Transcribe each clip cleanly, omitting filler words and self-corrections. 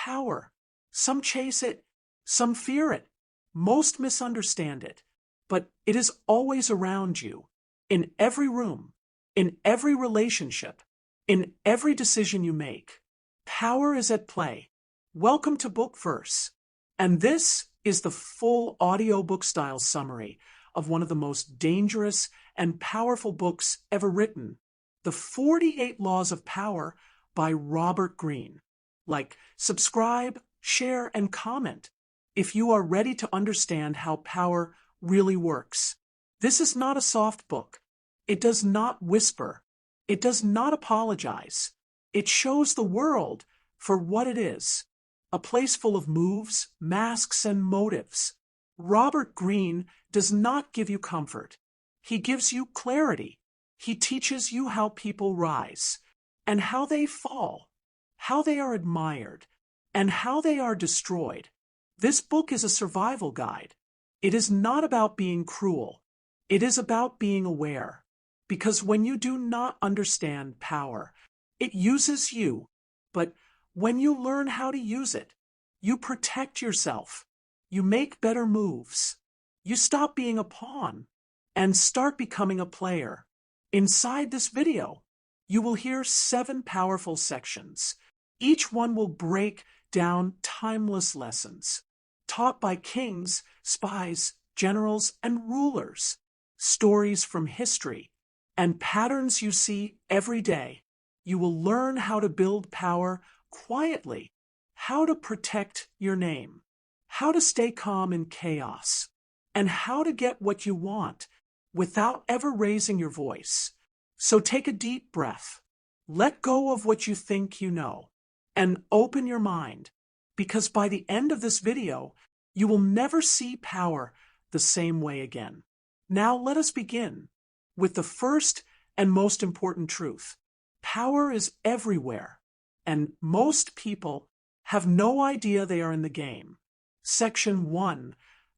power. Some chase it, some fear it, most misunderstand it. But it is always around you, in every room, in every relationship, in every decision you make. Power is at play. Welcome to Book Verse. And this is the full audiobook-style summary of one of the most dangerous and powerful books ever written, The 48 Laws of Power by Robert Greene. Like, subscribe, share, and comment if you are ready to understand how power really works. This is not a soft book. It does not whisper. It does not apologize. It shows the world for what it is, a place full of moves, masks, and motives. Robert Greene does not give you comfort. He gives you clarity. He teaches you how people rise, and how they fall, how they are admired, and how they are destroyed. This book is a survival guide. It is not about being cruel. It is about being aware. Because when you do not understand power, it uses you. But when you learn how to use it, you protect yourself. You make better moves. You stop being a pawn and start becoming a player. Inside this video, you will hear 7 powerful sections. Each one will break down timeless lessons taught by kings, spies, generals, and rulers, stories from history, and patterns you see every day. You will learn how to build power quietly, how to protect your name, how to stay calm in chaos, and how to get what you want without ever raising your voice. So take a deep breath, let go of what you think you know, and open your mind, because by the end of this video, you will never see power the same way again. Now let us begin with the first and most important truth. Power is everywhere, and most people have no idea they are in the game. Section 1.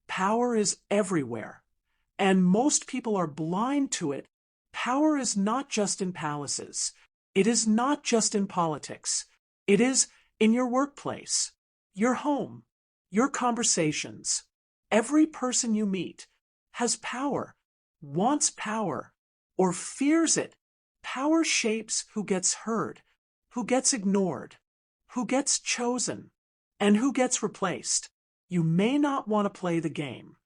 Power is everywhere, and most people are blind to it. Power is not just in palaces. It is not just in politics. It is in your workplace, your home, your conversations. Every person you meet has power, wants power, or fears it. Power shapes who gets heard, who gets ignored, who gets chosen, and who gets replaced. You may not want to play the game,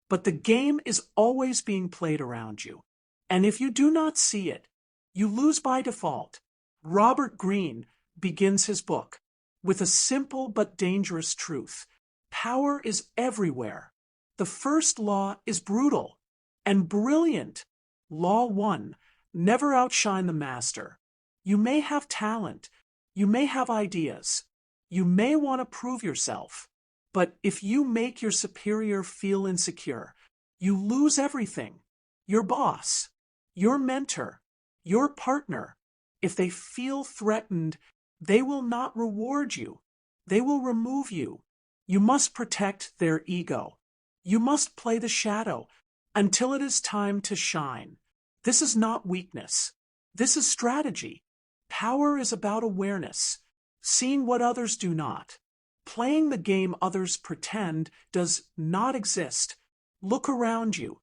but the game is always being played around you. And if you do not see it, you lose by default. Robert Greene begins his book with a simple but dangerous truth. Power is everywhere. The first law is brutal and brilliant. Law 1. Never outshine the master. You may have talent. You may have ideas. You may want to prove yourself. But if you make your superior feel insecure, you lose everything. Your boss, your mentor, your partner. If they feel threatened, they will not reward you. They will remove you. You must protect their ego. You must play the shadow until it is time to shine. This is not weakness. This is strategy. Power is about awareness, seeing what others do not. Playing the game others pretend does not exist. Look around you.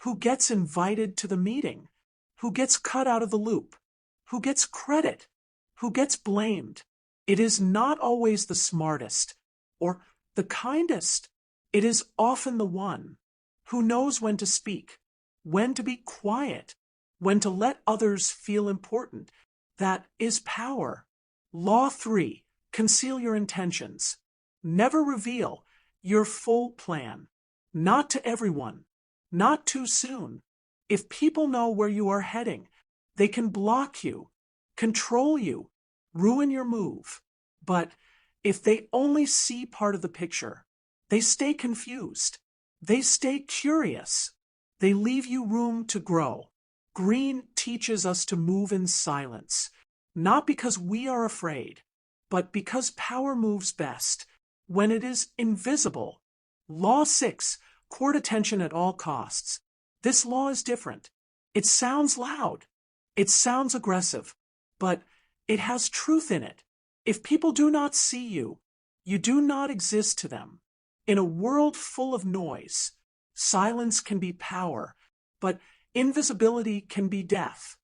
Who gets invited to the meeting? Who gets cut out of the loop? Who gets credit? Who gets blamed? It is not always the smartest or the kindest. It is often the one who knows when to speak, when to be quiet, when to let others feel important. That is power. Law 3. Conceal your intentions. Never reveal your full plan. Not to everyone. Not too soon. If people know where you are heading, they can block you, control you, ruin your move. But if they only see part of the picture, they stay confused. They stay curious. They leave you room to grow. Greene teaches us to move in silence, not because we are afraid, but because power moves best when it is invisible. Law 6. Court attention at all costs. This law is different. It sounds loud. It sounds aggressive, but it has truth in it. If people do not see you, You do not exist to them. In a world full of noise, silence can be power, but invisibility can be death.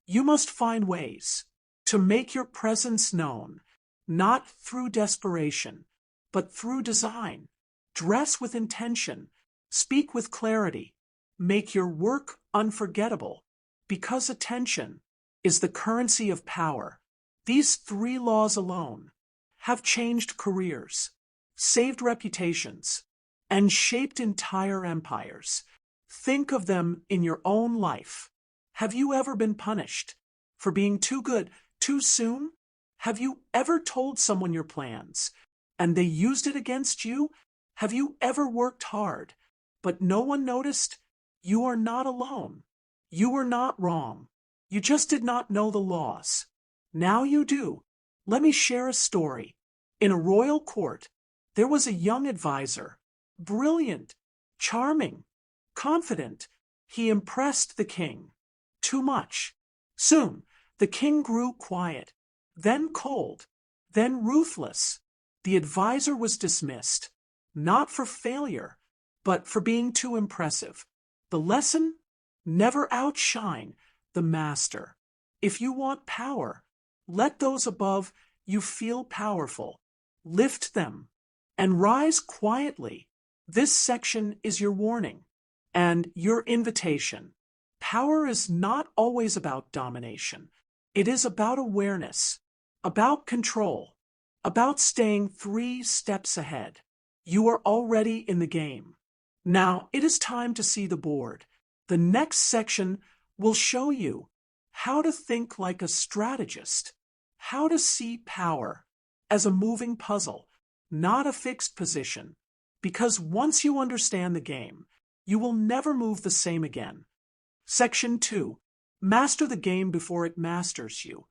You must find ways to make your presence known, not through desperation, but through design. Dress with intention, speak with clarity, make your work unforgettable, because attention is the currency of power. These 3 laws alone have changed careers, saved reputations, and shaped entire empires. Think of them in your own life. Have you ever been punished for being too good too soon? Have you ever told someone your plans and they used it against you? Have you ever worked hard, but no one noticed? You are not alone. You were not wrong. You just did not know the laws. Now you do. Let me share a story. In a royal court, there was a young advisor, brilliant, charming, confident. He impressed the king too much. Soon, the king grew quiet, then cold, then ruthless. The advisor was dismissed, not for failure, but for being too impressive. The lesson? Never outshine the master. If you want power, let those above you feel powerful. Lift them and rise quietly. This section is your warning and your invitation. Power is not always about domination. It is about awareness, about control, about staying 3 steps ahead. You are already in the game. Now it is time to see the board. The next section will show you how to think like a strategist, how to see power as a moving puzzle, not a fixed position, because once you understand the game, you will never move the same again. Section 2. Master the game before it masters you.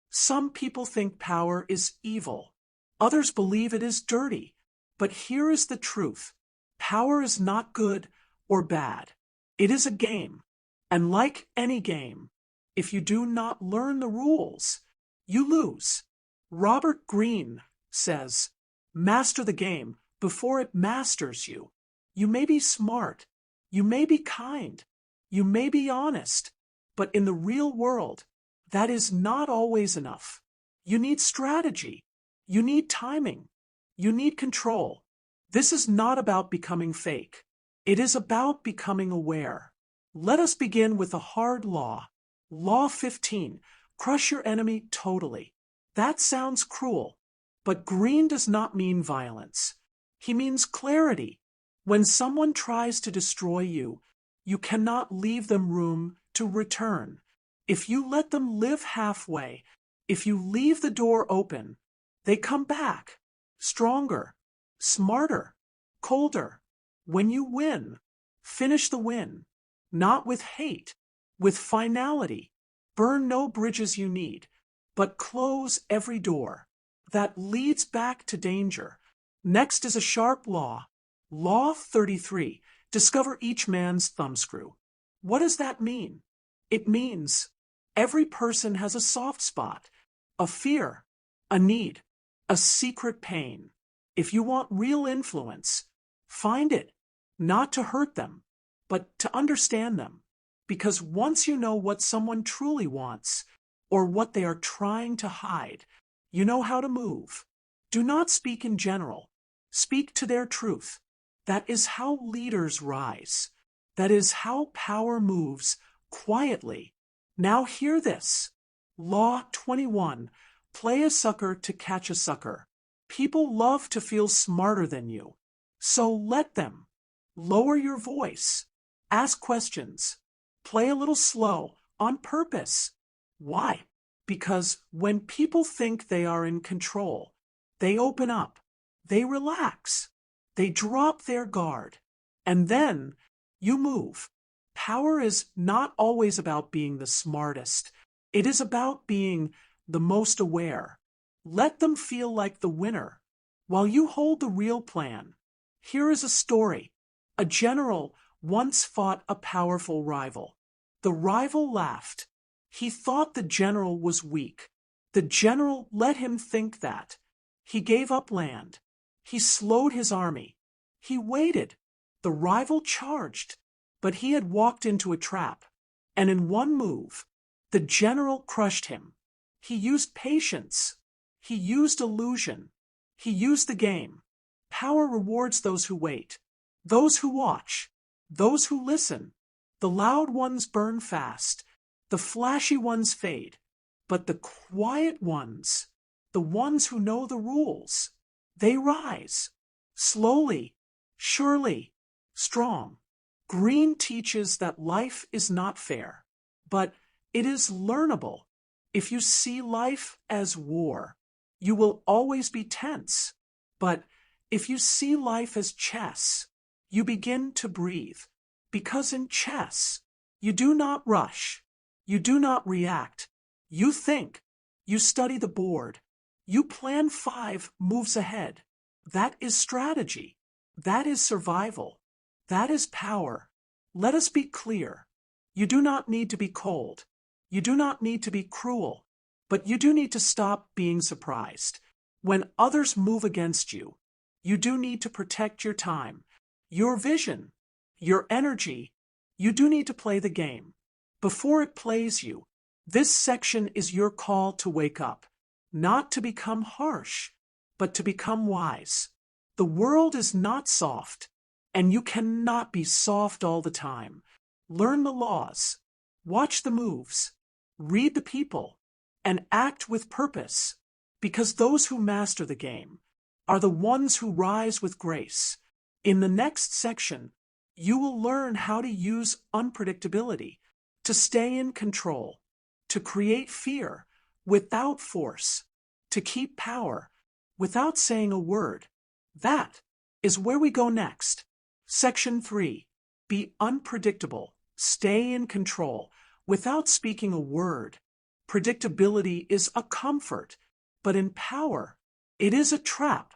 Some people think power is evil. Others believe it is dirty. But here is the truth. Power is not good or bad. It is a game. And like any game, if you do not learn the rules, you lose. Robert Greene says, master the game before it masters you. You may be smart. You may be kind. You may be honest. But in the real world, that is not always enough. You need strategy. You need timing. You need control. This is not about becoming fake. It is about becoming aware. Let us begin with a hard law. Law 15. Crush your enemy totally. That sounds cruel, but Greene does not mean violence. He means clarity. When someone tries to destroy you, you cannot leave them room to return. If you let them live halfway, if you leave the door open, they come back, stronger, smarter, colder. When you win, finish the win, not with hate, with finality. Burn no bridges you need, but close every door that leads back to danger. Next is a sharp law. Law 33. Discover each man's thumbscrew. What does that mean? It means every person has a soft spot, a fear, a need, a secret pain. If you want real influence, find it, not to hurt them, but to understand them. Because once you know what someone truly wants, or what they are trying to hide, you know how to move. Do not speak in general. Speak to their truth. That is how leaders rise. That is how power moves quietly. Now hear this. Law 21. Play a sucker to catch a sucker. People love to feel smarter than you. So let them. Lower your voice. Ask questions. Play a little slow on purpose. Why? Because when people think they are in control, they open up. They relax. They drop their guard. And then you move. Power is not always about being the smartest. It is about being the most aware. Let them feel like the winner, while you hold the real plan. Here is a story. A general once fought a powerful rival. The rival laughed. He thought the general was weak. The general let him think that. He gave up land, He slowed his army. He waited. The rival charged, but he had walked into a trap, and in one move, the general crushed him. He used patience. He used illusion. He used the game. Power rewards those who wait, those who watch, those who listen. The loud ones burn fast, the flashy ones fade, but the quiet ones, the ones who know the rules, they rise, slowly, surely, strong. Greene teaches that life is not fair, but it is learnable. If you see life as war, you will always be tense. But if you see life as chess, you begin to breathe. Because in chess, you do not rush, you do not react. You think, you study the board, you plan 5 moves ahead. That is strategy. That is survival. That is power. Let us be clear. You do not need to be cold. You do not need to be cruel. But you do need to stop being surprised. When others move against you, you do need to protect your time, your vision, your energy. You do need to play the game before it plays you. This section is your call to wake up, not to become harsh, but to become wise. The world is not soft, and you cannot be soft all the time. Learn the laws, watch the moves, read the people, and act with purpose, because those who master the game are the ones who rise with grace. In the next section, you will learn how to use unpredictability, to stay in control, to create fear without force, to keep power without saying a word. That is where we go next. Section 3. Be unpredictable. Stay in control without speaking a word. Predictability is a comfort, but in power, it is a trap.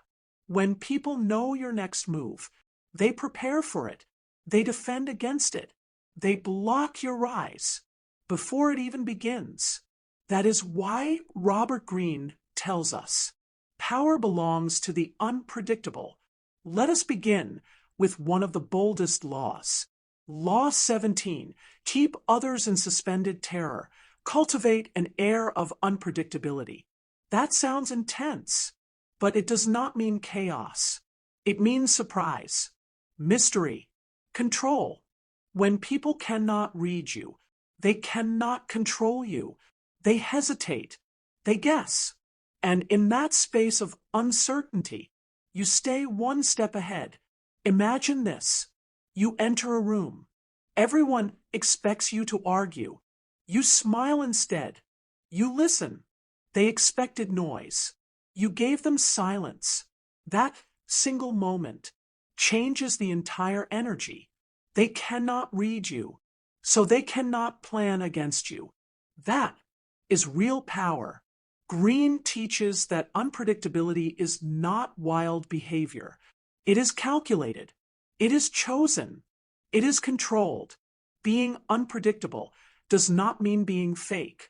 When people know your next move, they prepare for it. They defend against it. They block your rise before it even begins. That is why Robert Greene tells us, power belongs to the unpredictable. Let us begin with one of the boldest laws. Law 17, keep others in suspended terror. Cultivate an air of unpredictability. That sounds intense, but it does not mean chaos. It means surprise, mystery, control. When people cannot read you, they cannot control you. They hesitate, they guess. And in that space of uncertainty, you stay one step ahead. Imagine this. You enter a room. Everyone expects you to argue. You smile instead. You listen. They expected noise. You gave them silence. That single moment changes the entire energy. They cannot read you, so they cannot plan against you. That is real power. Greene teaches that unpredictability is not wild behavior. It is calculated. It is chosen. It is controlled. Being unpredictable does not mean being fake.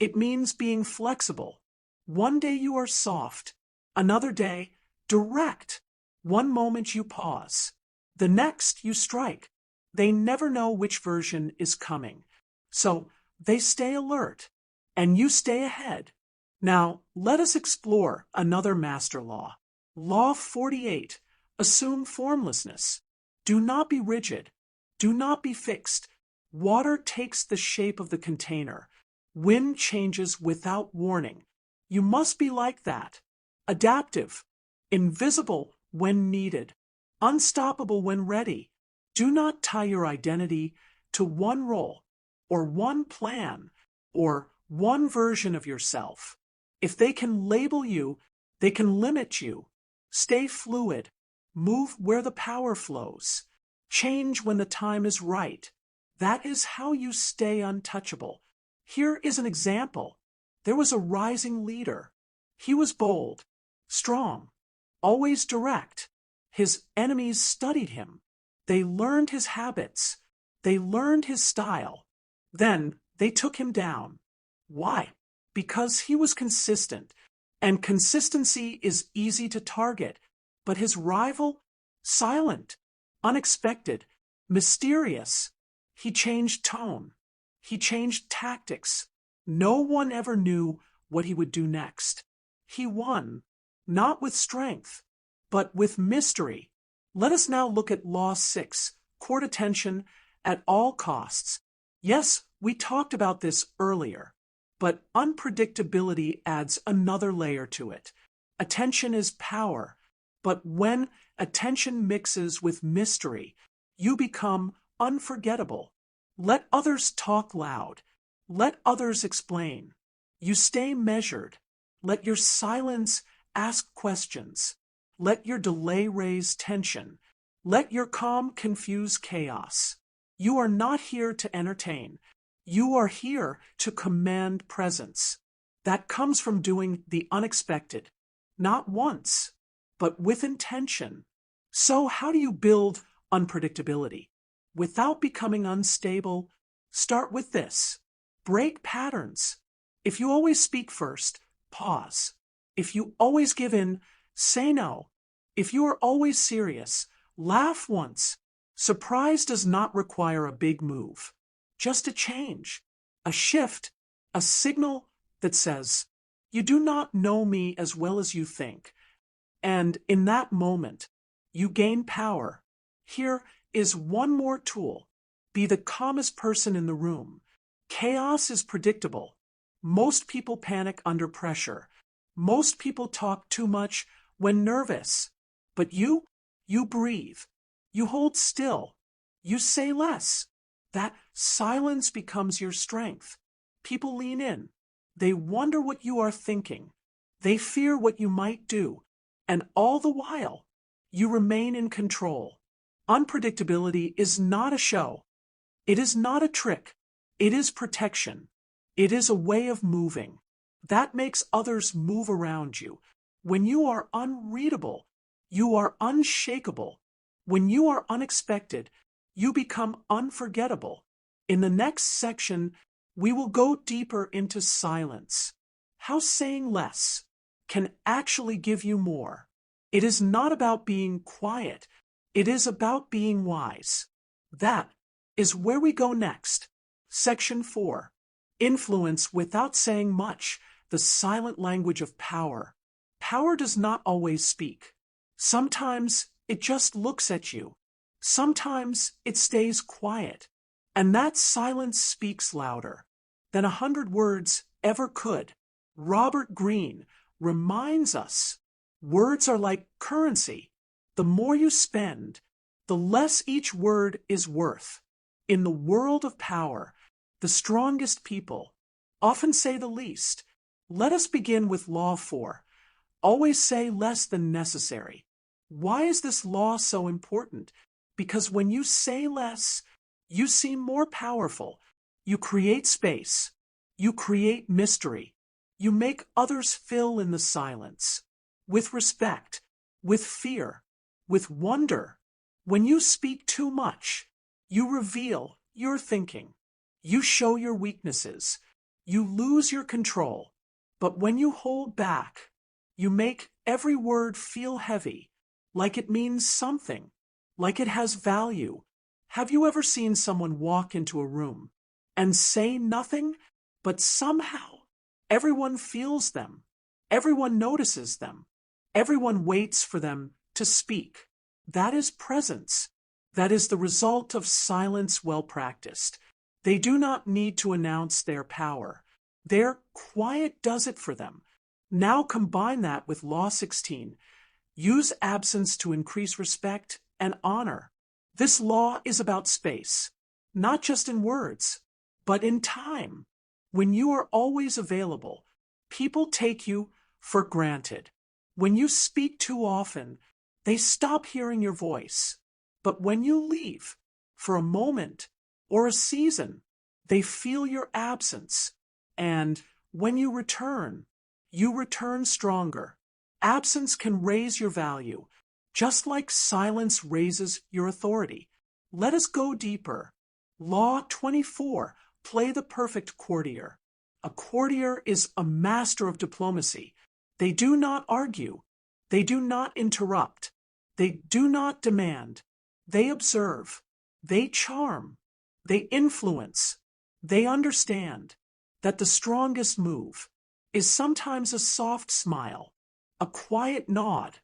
It means being flexible. One day you are soft, another day direct. One moment you pause, the next you strike. They never know which version is coming, so they stay alert, and you stay ahead. Now, let us explore another master law. Law 48, assume formlessness. Do not be rigid. Do not be fixed. Water takes the shape of the container. Wind changes without warning. You must be like that. Adaptive, invisible when needed, unstoppable when ready. Do not tie your identity to one role, or one plan, or one version of yourself. If they can label you, they can limit you. Stay fluid. Move where the power flows. Change when the time is right. That is how you stay untouchable. Here is an example. There was a rising leader. He was bold, strong, always direct. His enemies studied him. They learned his habits. They learned his style. Then they took him down. Why? Because he was consistent, and consistency is easy to target. But his rival? Silent, unexpected, mysterious. He changed tone. He changed tactics. No one ever knew what he would do next. He won, not with strength, but with mystery. Let us now look at Law 6, court attention at all costs. Yes, we talked about this earlier, but unpredictability adds another layer to it. Attention is power, but when attention mixes with mystery, you become unforgettable. Let others talk loud. Let others explain. You stay measured. Let your silence ask questions. Let your delay raise tension. Let your calm confuse chaos. You are not here to entertain. You are here to command presence. That comes from doing the unexpected, not once, but with intention. So how do you build unpredictability? Without becoming unstable, start with this. Break patterns. If you always speak first, pause. If you always give in, say no. If you are always serious, laugh once. Surprise does not require a big move, just a change, a shift, a signal that says, "You do not know me as well as you think." And in that moment, you gain power. Here is one more tool. Be the calmest person in the room. Chaos is predictable. Most people panic under pressure. Most people talk too much when nervous. But you breathe. You hold still. You say less. That silence becomes your strength. People lean in. They wonder what you are thinking. They fear what you might do. And all the while, you remain in control. Unpredictability is not a show. It is not a trick. It is protection. It is a way of moving. That makes others move around you. When you are unreadable, you are unshakable. When you are unexpected, you become unforgettable. In the next section, we will go deeper into silence. How saying less can actually give you more. It is not about being quiet. It is about being wise. That is where we go next. Section 4. Influence without saying much. The silent language of power. Power does not always speak. Sometimes it just looks at you. Sometimes it stays quiet. And that silence speaks louder than 100 words ever could. Robert Greene reminds us, words are like currency. The more you spend, the less each word is worth. In the world of power, the strongest people often say the least. Let us begin with Law 4. Always say less than necessary. Why is this law so important? Because when you say less, you seem more powerful. You create space. You create mystery. You make others fill in the silence. With respect, with fear, with wonder. When you speak too much, you reveal your thinking. You show your weaknesses. You lose your control. But when you hold back, you make every word feel heavy, like it means something, like it has value. Have you ever seen someone walk into a room and say nothing, but somehow everyone feels them, everyone notices them, everyone waits for them to speak? That is presence. That is the result of silence well practiced. They do not need to announce their power. Their quiet does it for them. Now combine that with Law 16. Use absence to increase respect and honor. This law is about space, not just in words, but in time. When you are always available, people take you for granted. When you speak too often, they stop hearing your voice. But when you leave, for a moment or a season, they feel your absence. And when you return stronger. Absence can raise your value, just like silence raises your authority. Let us go deeper. Law 24. Play the perfect courtier. A courtier is a master of diplomacy. They do not argue. They do not interrupt. They do not demand. They observe. They charm. They influence. They understand that the strongest move is sometimes a soft smile, a quiet nod,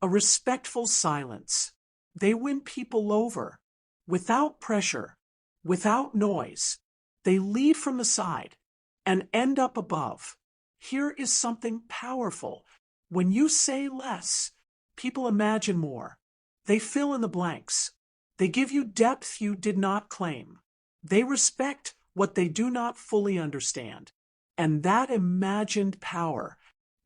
a respectful silence. They win people over without pressure, without noise. They lead from the side and end up above. Here is something powerful. When you say less, people imagine more. They fill in the blanks. They give you depth you did not claim. They respect what they do not fully understand. And that imagined power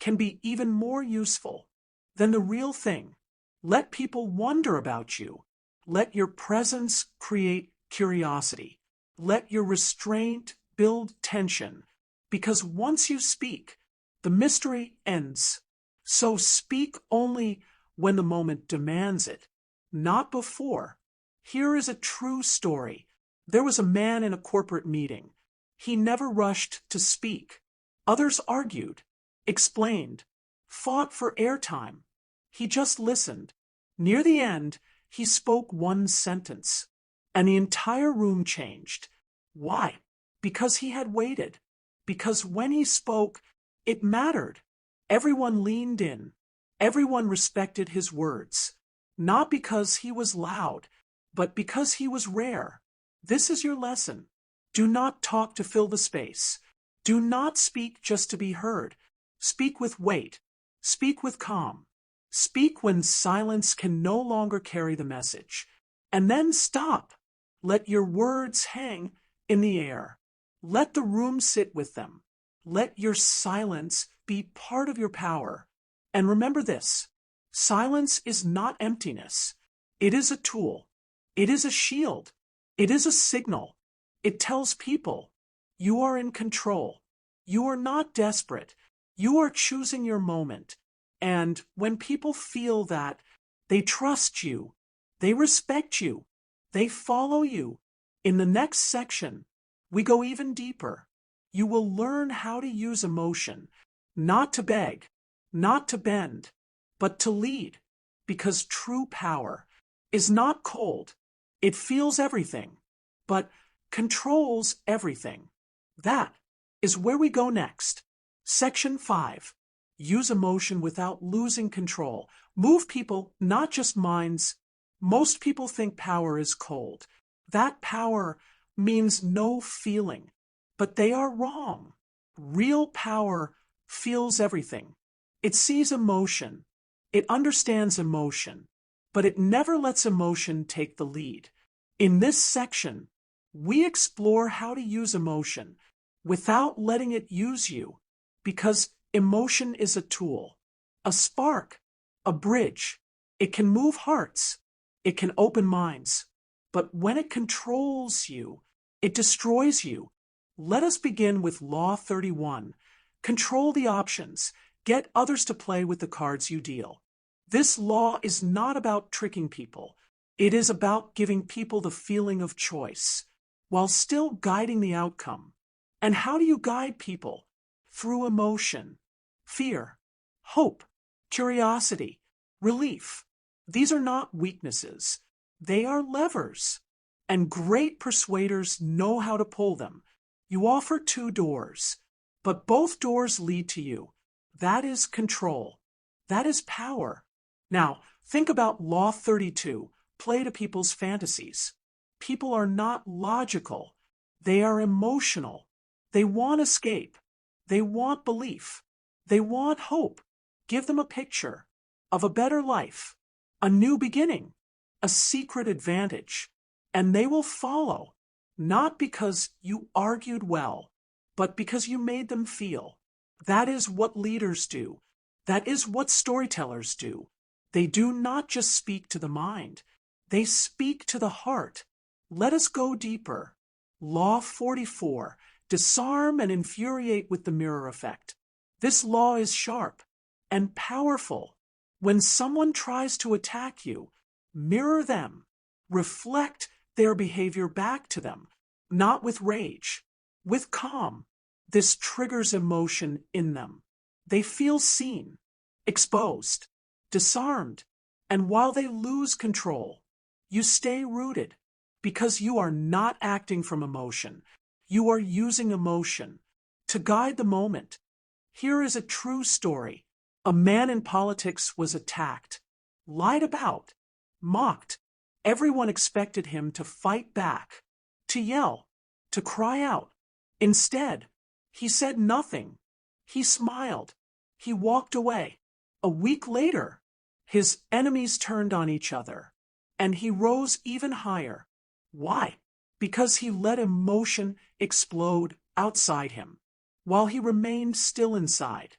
can be even more useful than the real thing. Let people wonder about you. Let your presence create curiosity. Let your restraint build tension. Because once you speak, the mystery ends. So speak only when the moment demands it, not before. Here is a true story. There was a man in a corporate meeting. He never rushed to speak. Others argued, explained, fought for airtime. He just listened. Near the end, he spoke one sentence, and the entire room changed. Why? Because he had waited. Because when he spoke, it mattered. Everyone leaned in. Everyone respected his words. Not because he was loud, but because he was rare. This is your lesson. Do not talk to fill the space. Do not speak just to be heard. Speak with weight. Speak with calm. Speak when silence can no longer carry the message. And then stop. Let your words hang in the air. Let the room sit with them. Let your silence be part of your power. And remember this, silence is not emptiness. It is a tool. It is a shield. It is a signal. It tells people, you are in control. You are not desperate. You are choosing your moment. And when people feel that, they trust you. They respect you. They follow you. In the next section, we go even deeper. You will learn how to use emotion, not to beg, not to bend, but to lead, because true power is not cold. It feels everything, but controls everything. That is where we go next. Section 5. Use emotion without losing control. Move people, not just minds. Most people think power is cold. That power means no feeling, but they are wrong. Real power feels everything. It sees emotion. It understands emotion, but it never lets emotion take the lead. In this section, we explore how to use emotion without letting it use you, because emotion is a tool, a spark, a bridge. It can move hearts. It can open minds. But when it controls you, it destroys you. Let us begin with Law 31. Control the options. Get others to play with the cards you deal. This law is not about tricking people. It is about giving people the feeling of choice, while still guiding the outcome. And how do you guide people? Through emotion, fear, hope, curiosity, relief. These are not weaknesses. They are levers. And great persuaders know how to pull them. You offer 2 doors, but both doors lead to you. That is control. That is power. Now, think about Law 32. Play to people's fantasies. People are not logical. They are emotional. They want escape. They want belief. They want hope. Give them a picture of a better life, a new beginning, a secret advantage, and they will follow, not because you argued well, but because you made them feel. That is what leaders do. That is what storytellers do. They do not just speak to the mind. They speak to the heart. Let us go deeper. Law 44. Disarm and infuriate with the mirror effect. This law is sharp and powerful. When someone tries to attack you, mirror them. Reflect their behavior back to them, not with rage, with calm. This triggers emotion in them. They feel seen, exposed, disarmed, And while they lose control, you stay rooted because you are not acting from emotion. You are using emotion to guide the moment. Here is a true story. A man in politics was attacked, lied about, mocked. Everyone expected him to fight back, to yell, to cry out. Instead, he said nothing. He smiled. He walked away. A week later, his enemies turned on each other, and he rose even higher. Why? Because he let emotion explode outside him, while he remained still inside.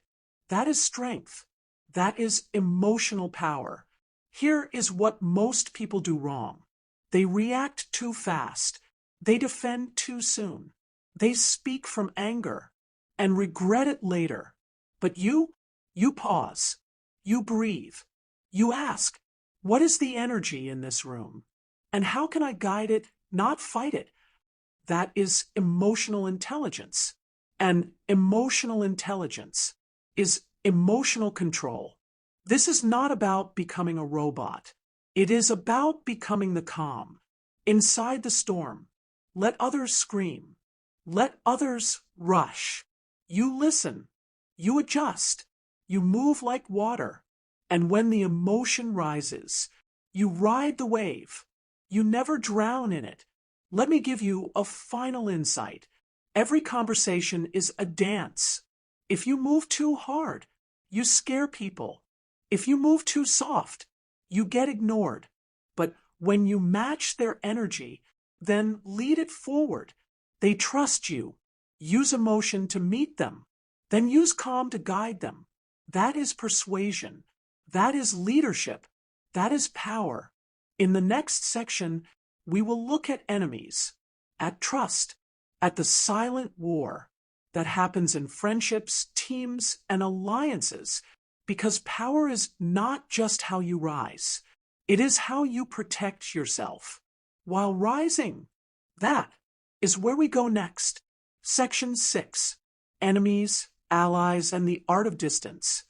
That is strength. That is emotional power. Here is what most people do wrong. They react too fast. They defend too soon. They speak from anger and regret it later. But you pause. You breathe. You ask, what is the energy in this room? And how can I guide it, not fight it? That is emotional intelligence. And emotional intelligence is emotional control. This is not about becoming a robot. It is about becoming the calm. Inside the storm, let others scream. Let others rush. You listen. You adjust. You move like water. And when the emotion rises, you ride the wave. You never drown in it. Let me give you a final insight. Every conversation is a dance. If you move too hard, you scare people. If you move too soft, you get ignored. But when you match their energy, then lead it forward. They trust you. Use emotion to meet them. Then use calm to guide them. That is persuasion. That is leadership. That is power. In the next section, we will look at enemies, at trust, at the silent war that happens in friendships, teams, and alliances, because power is not just how you rise. It is how you protect yourself while rising. That is where we go next. Section 6, Enemies, Allies, and the Art of Distance.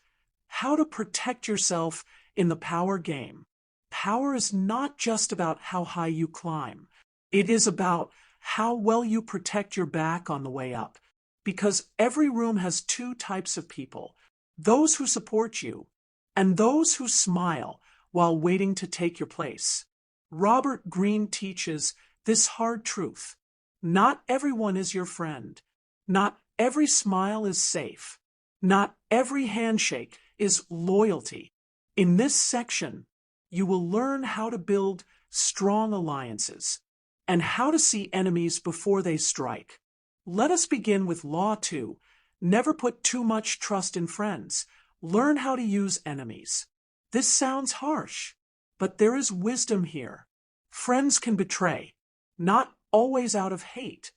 How to protect yourself in the power game. Power is not just about how high you climb. It is about how well you protect your back on the way up. Because every room has two types of people. Those who support you, and those who smile while waiting to take your place. Robert Greene teaches this hard truth. Not everyone is your friend. Not every smile is safe. Not every handshake is loyalty. In this section, you will learn how to build strong alliances and how to see enemies before they strike. Let us begin with Law 2. Never put too much trust in friends. Learn how to use enemies. This sounds harsh, but there is wisdom here. Friends can betray, not always out of hate,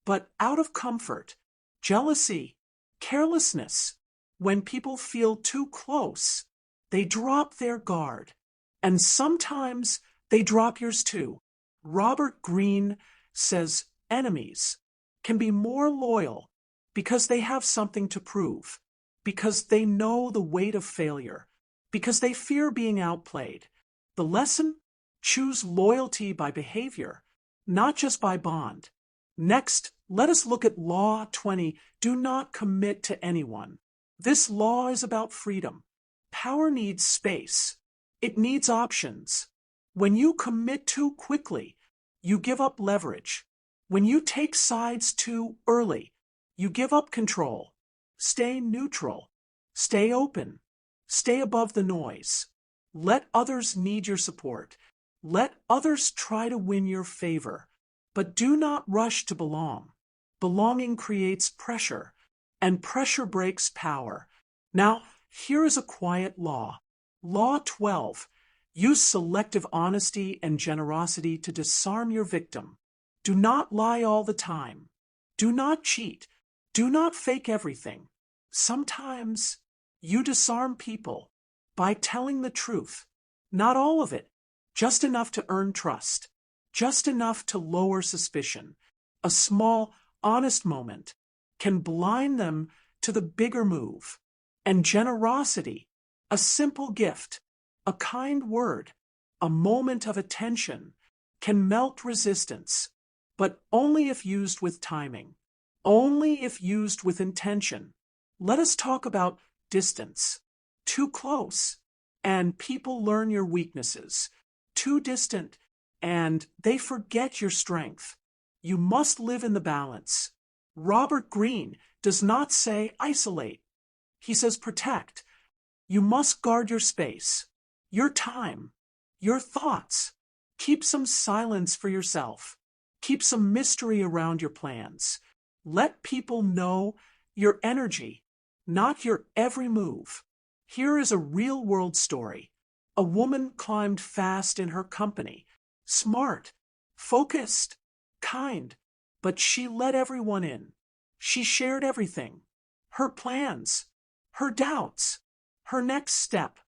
but out of comfort, jealousy, carelessness. When people feel too close, they drop their guard, and sometimes they drop yours too. Robert Greene says enemies can be more loyal because they have something to prove, because they know the weight of failure, because they fear being outplayed. The lesson? Choose loyalty by behavior, not just by bond. Next, let us look at Law 20. Do not commit to anyone. This law is about freedom. Power needs space. It needs options. When you commit too quickly, you give up leverage. When you take sides too early, you give up control. Stay neutral. Stay open. Stay above the noise. Let others need your support. Let others try to win your favor. But do not rush to belong. Belonging creates pressure, and pressure breaks power. Now, here is a quiet law. Law 12. Use selective honesty and generosity to disarm your victim. Do not lie all the time. Do not cheat. Do not fake everything. Sometimes you disarm people by telling the truth. Not all of it, just enough to earn trust, just enough to lower suspicion. A small, honest moment can blind them to the bigger move. And generosity, a simple gift, A kind word, a moment of attention, can melt resistance, but only if used with timing, only if used with intention. Let us talk about distance. Too close, and people learn your weaknesses. Too distant, and they forget your strength. You must live in the balance. Robert Greene does not say isolate. He says protect. You must guard your space, your time, your thoughts. Keep some silence for yourself. Keep some mystery around your plans. Let people know your energy, not your every move. Here is a real-world story. A woman climbed fast in her company. Smart, focused, kind, but she let everyone in. She shared everything. Her plans, her doubts, her next step.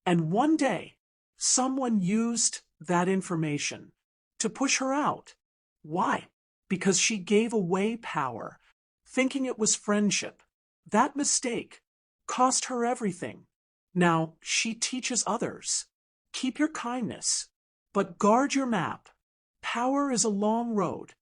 And one day, someone used that information to push her out. Why? Because she gave away power, thinking it was friendship. That mistake cost her everything. Now she teaches others. Keep your kindness, but guard your map. Power is a long road,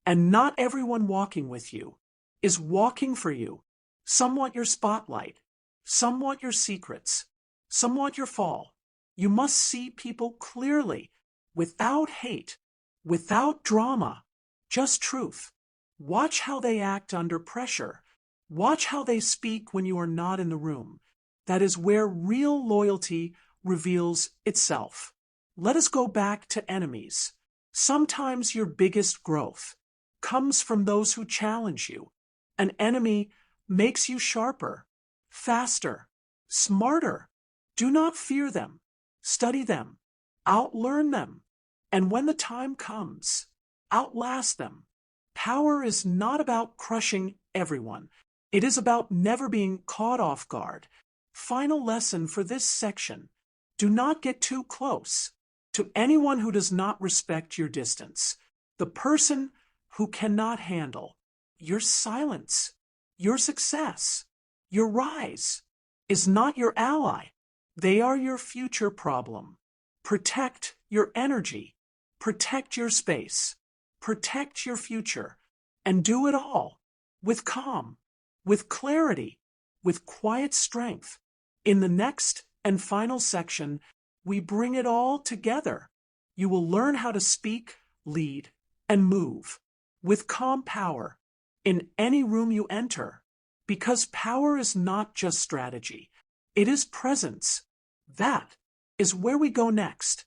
and not everyone walking with you is walking for you. Some want your spotlight. Some want your secrets. Some want your fall. You must see people clearly, without hate, without drama, just truth. Watch how they act under pressure. Watch how they speak when you are not in the room. That is where real loyalty reveals itself. Let us go back to enemies. Sometimes your biggest growth comes from those who challenge you. An enemy makes you sharper, faster, smarter. Do not fear them. Study them. Outlearn them. And when the time comes, outlast them. Power is not about crushing everyone. It is about never being caught off guard. Final lesson for this section. Do not get too close to anyone who does not respect your distance. The person who cannot handle your silence, your success, your rise is not your ally. They are your future problem. Protect your energy. Protect your space. Protect your future. And do it all with calm, with clarity, with quiet strength. In the next and final section, we bring it all together. You will learn how to speak, lead, and move with calm power in any room you enter. Because power is not just strategy. It is presence. That is where we go next.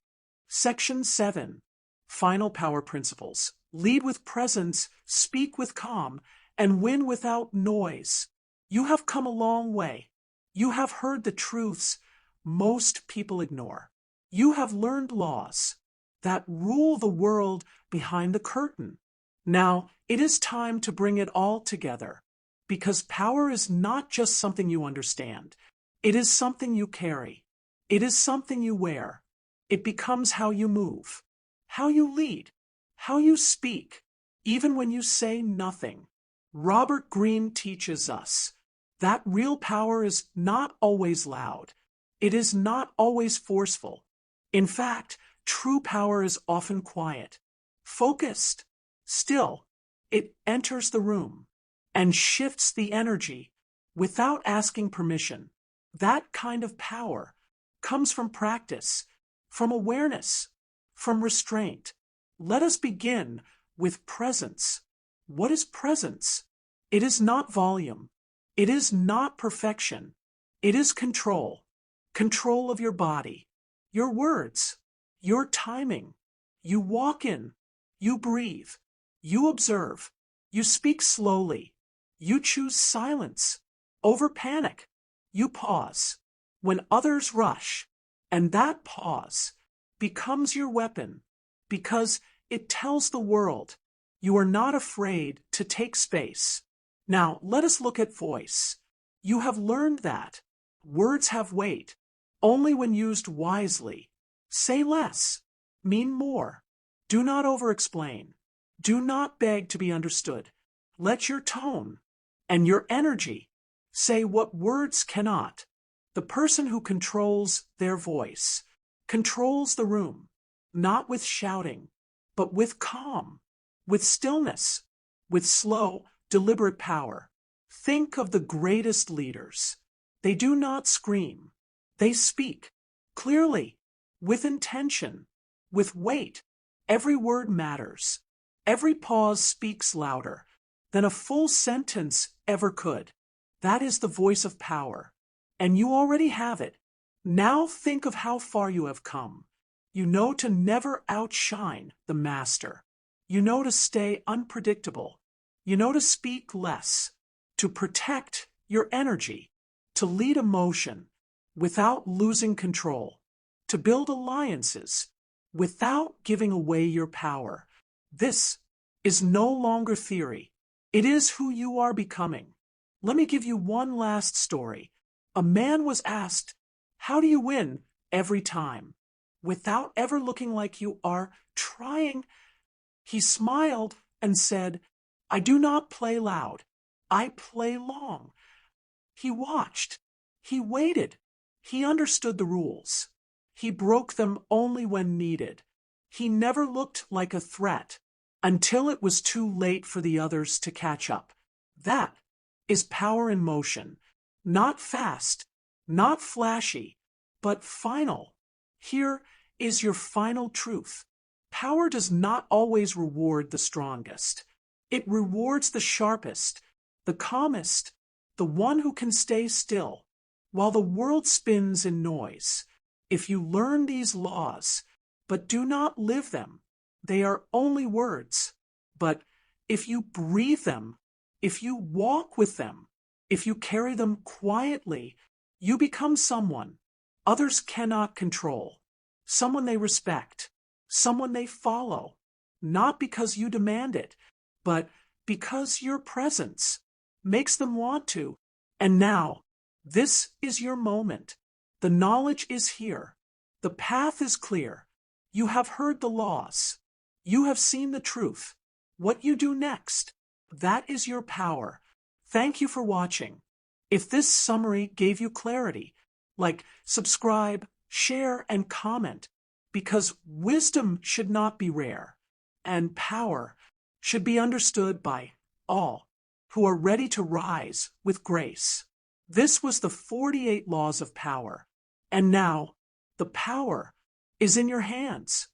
Section 7. Final power principles. Lead with presence, speak with calm, and win without noise. You have come a long way. You have heard the truths most people ignore. You have learned laws that rule the world behind the curtain. Now, it is time to bring it all together, because power is not just something you understand. It is something you carry. It is something you wear. It becomes how you move, how you lead, how you speak, even when you say nothing. Robert Greene teaches us that real power is not always loud. It is not always forceful. In fact, true power is often quiet, focused, still. It enters the room and shifts the energy without asking permission. That kind of power comes from practice, from awareness, from restraint. Let us begin with presence. What is presence? It is not volume. It is not perfection. It is control. Control of your body, your words, your timing. You walk in, you breathe, you observe, you speak slowly, you choose silence over panic. You pause when others rush, and that pause becomes your weapon because it tells the world you are not afraid to take space. Now, let us look at voice. You have learned that words have weight only when used wisely. Say less, mean more. Do not over-explain. Do not beg to be understood. Let your tone and your energy say what words cannot. The person who controls their voice controls the room, not with shouting, but with calm, with stillness, with slow, deliberate power. Think of the greatest leaders. They do not scream. They speak clearly, with intention, with weight. Every word matters. Every pause speaks louder than a full sentence ever could. That is the voice of power. And you already have it. Now think of how far you have come. You know to never outshine the master. You know to stay unpredictable. You know to speak less, to protect your energy, to lead emotion without losing control, to build alliances without giving away your power. This is no longer theory. It is who you are becoming. Let me give you one last story. A man was asked, "How do you win every time?" Without ever looking like you are trying, he smiled and said, "I do not play loud. I play long." He watched. He waited. He understood the rules. He broke them only when needed. He never looked like a threat until it was too late for the others to catch up. That is power in motion. Not fast, not flashy, but final. Here is your final truth. Power does not always reward the strongest. It rewards the sharpest, the calmest, the one who can stay still while the world spins in noise. If you learn these laws, but do not live them, they are only words. But if you breathe them, if you walk with them, if you carry them quietly, you become someone others cannot control, someone they respect, someone they follow, not because you demand it, but because your presence makes them want to. And now, this is your moment. The knowledge is here. The path is clear. You have heard the laws. You have seen the truth. What you do next, that is your power. Thank you for watching. If this summary gave you clarity, like, subscribe, share, and comment, because wisdom should not be rare, and power should be understood by all who are ready to rise with grace. This was the 48 laws of power, and now the power is in your hands.